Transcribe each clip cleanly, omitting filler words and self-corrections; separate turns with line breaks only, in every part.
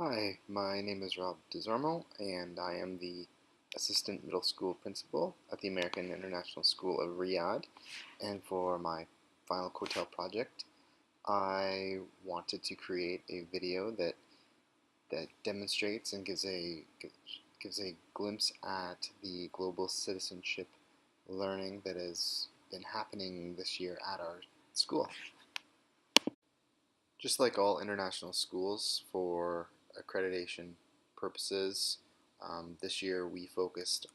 Hi, my name is Rob DeZormo, and I am the Assistant Middle School Principal at the American International School of Riyadh. And for my final quartile project, I wanted to create a video that demonstrates and gives a glimpse at the global citizenship learning that has been happening this year at our school. Just like all international schools, for accreditation purposes, this year we focused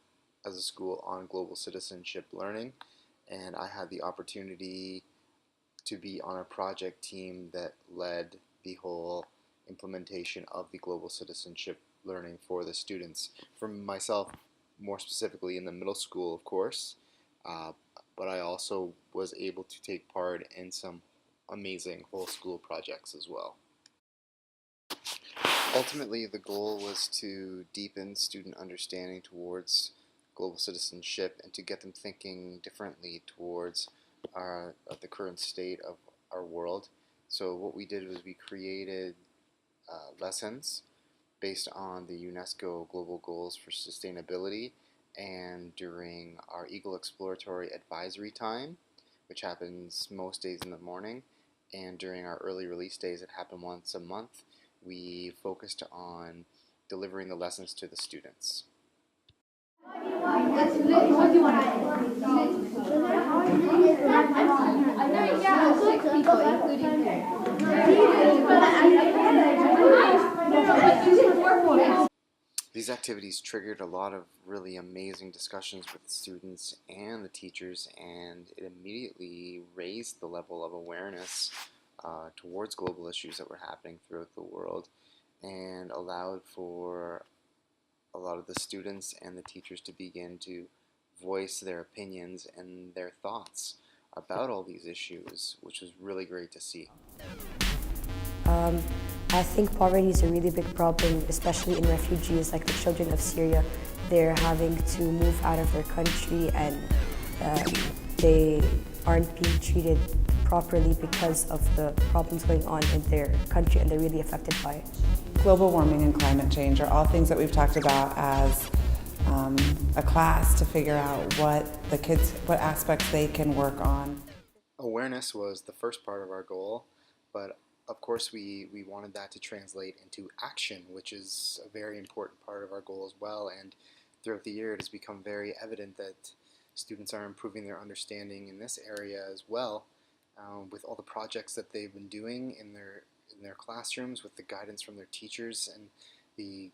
as a school on global citizenship learning, and I had the opportunity to be on a project team that led the whole implementation of the global citizenship learning for the students. For myself, more specifically in the middle school, of course, uh, but I also was able to take part in some amazing whole school projects as well. Ultimately, the goal was to deepen student understanding towards global citizenship and to get them thinking differently towards the current state of our world. So what we did was we created lessons based on the UNESCO Global Goals for Sustainability, and during our Eagle Exploratory Advisory Time, which happens most days in the morning, and during our early release days, it happened once a month, we focused on delivering the lessons to the students. These activities triggered a lot of really amazing discussions with the students and the teachers, and it immediately raised the level of awareness towards global issues that were happening throughout the world, and allowed for a lot of the students and the teachers to begin to voice their opinions and their thoughts about all these issues, which was really great to see.
I think poverty is a really big problem, especially in refugees like the children of Syria. They're having to move out of their country, and they aren't being treated properly because of the problems going on in their country, and they're really affected by it.
Global warming and climate change are all things that we've talked about as a class to figure out what aspects they can work on.
Awareness was the first part of our goal, but of course we wanted that to translate into action, which is a very important part of our goal as well. And throughout the year it has become very evident that students are improving their understanding in this area as well, with all the projects that they've been doing in their classrooms with the guidance from their teachers. And the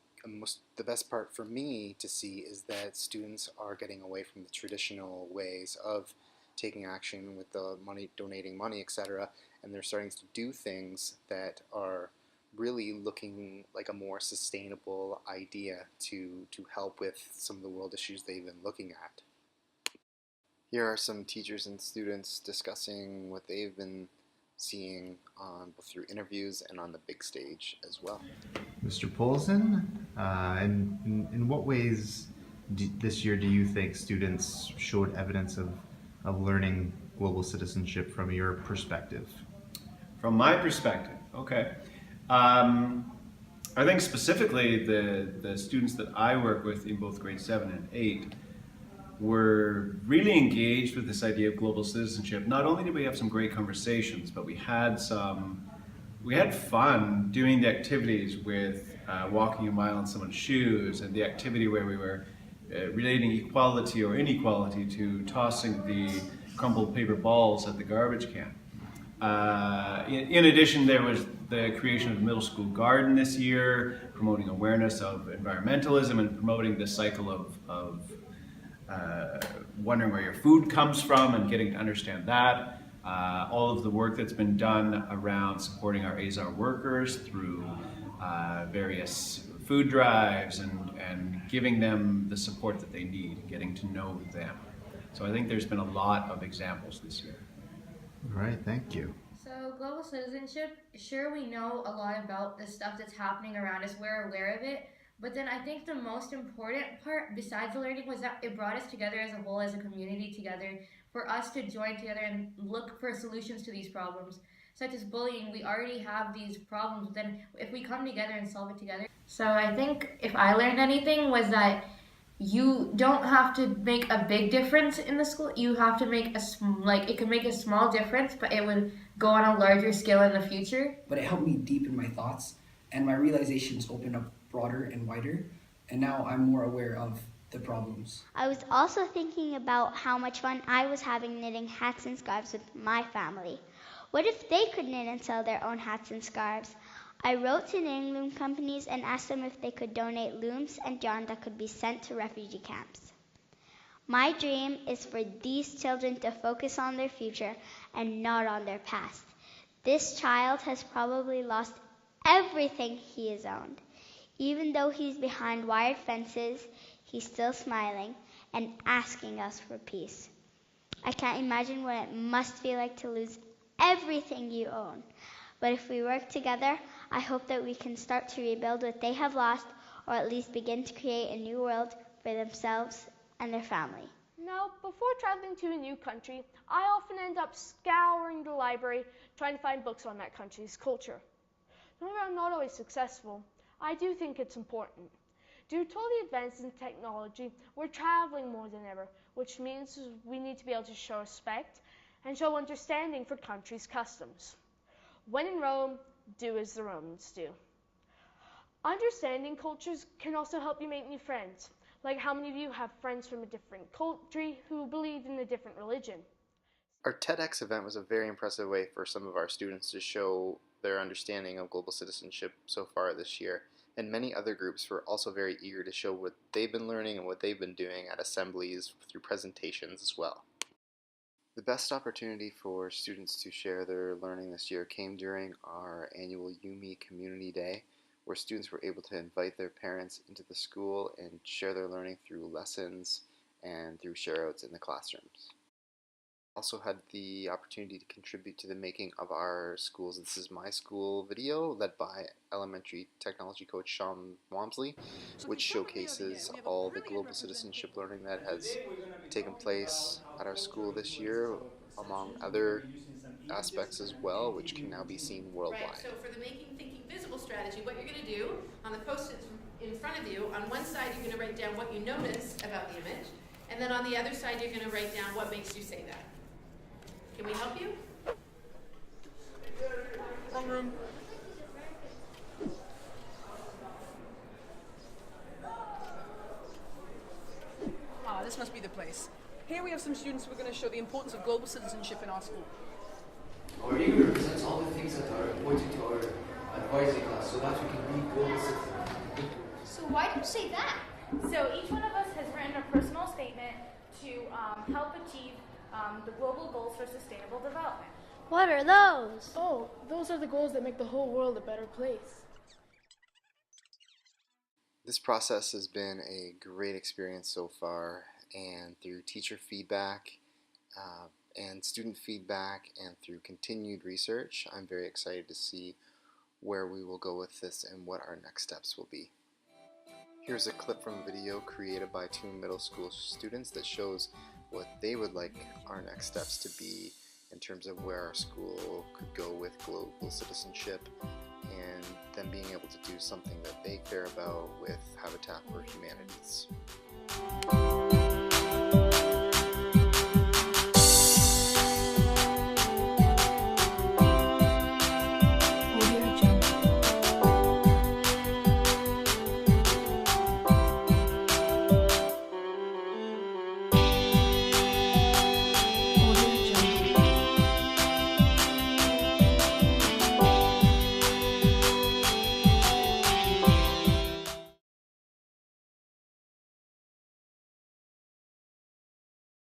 best part for me to see is that students are getting away from the traditional ways of taking action with the money, donating money, etc., and they're starting to do things that are really looking like a more sustainable idea to help with some of the world issues they've been looking at. Here are some teachers and students discussing what they've been seeing both through interviews and on the big stage as well.
Mr. Polson, in what ways this year do you think students showed evidence of learning global citizenship from your perspective?
From my perspective, okay. I think specifically the students that I work with in both grade 7 and 8 were really engaged with this idea of global citizenship. Not only did we have some great conversations, but we had fun doing the activities with walking a mile in someone's shoes, and the activity where we were relating equality or inequality to tossing the crumpled paper balls at the garbage can. In addition, there was the creation of the middle school garden this year, promoting awareness of environmentalism and promoting this cycle of wondering where your food comes from and getting to understand that. All of the work that's been done around supporting our Azar workers through various food drives and giving them the support that they need, getting to know them. So I think there's been a lot of examples this year.
All right, thank you.
So global citizenship, sure, we know a lot about the stuff that's happening around us, we're aware of it, but then I think the most important part besides the learning was that it brought us together as a whole, as a community together, for us to join together and look for solutions to these problems. such as bullying, we already have these problems. Then if we come together and solve it together. So I think if I learned anything was that you don't have to make a big difference in the school. You have to make like it could make a small difference, but it would go on a larger scale in the future.
But it helped me deepen my thoughts, and my realizations opened up broader and wider, and now I'm more aware of the problems.
I was also thinking about how much fun I was having knitting hats and scarves with my family. What if they could knit and sell their own hats and scarves? I wrote to knitting loom companies and asked them if they could donate looms and yarn that could be sent to refugee camps. My dream is for these children to focus on their future and not on their past. This child has probably lost everything he has owned. Even though he's behind wired fences, he's still smiling and asking us for peace. I can't imagine what it must feel like to lose everything you own. But if we work together, I hope that we can start to rebuild what they have lost, or at least begin to create a new world for themselves and their family.
Now, before traveling to a new country, I often end up scouring the library trying to find books on that country's culture. Though I'm not always successful, I do think it's important. Due to all the advances in technology, we're traveling more than ever, which means we need to be able to show respect and show understanding for countries' customs. When in Rome, do as the Romans do. Understanding cultures can also help you make new friends. Like how many of you have friends from a different country who believe in a different religion?
Our TEDx event was a very impressive way for some of our students to show their understanding of global citizenship so far this year, and many other groups were also very eager to show what they've been learning and what they've been doing at assemblies through presentations as well. The best opportunity for students to share their learning this year came during our annual UME Community Day, where students were able to invite their parents into the school and share their learning through lessons and through shareouts in the classrooms. Also had the opportunity to contribute to the making of our school's This Is My School video, led by elementary technology coach Sean Wamsley, which showcases all the global citizenship learning that has taken place at our school this year, among other aspects as well, which can now be seen worldwide.
Right, so for the Making Thinking Visible strategy, what you're going to do on the post-its in front of you, on one side you're going to write down what you notice about the image, and then on the other side you're going to write down what makes you say that. Can we help you?
Wrong room. Ah, this must be the place. Here we have some students who are going to show the importance of global citizenship in our school.
Our leader represents all the things that are important to our advisory class so that we can be global citizens.
So why do you say that?
So each one of us has written a personal statement to help achieve the global goals for sustainable development.
What are those?
Oh, those are the goals that make the whole world a better place.
This process has been a great experience so far, and through teacher feedback and student feedback and through continued research, I'm very excited to see where we will go with this and what our next steps will be. Here's a clip from a video created by 2 middle school students that shows what they would like our next steps to be in terms of where our school could go with global citizenship and them being able to do something that they care about with Habitat for Humanities.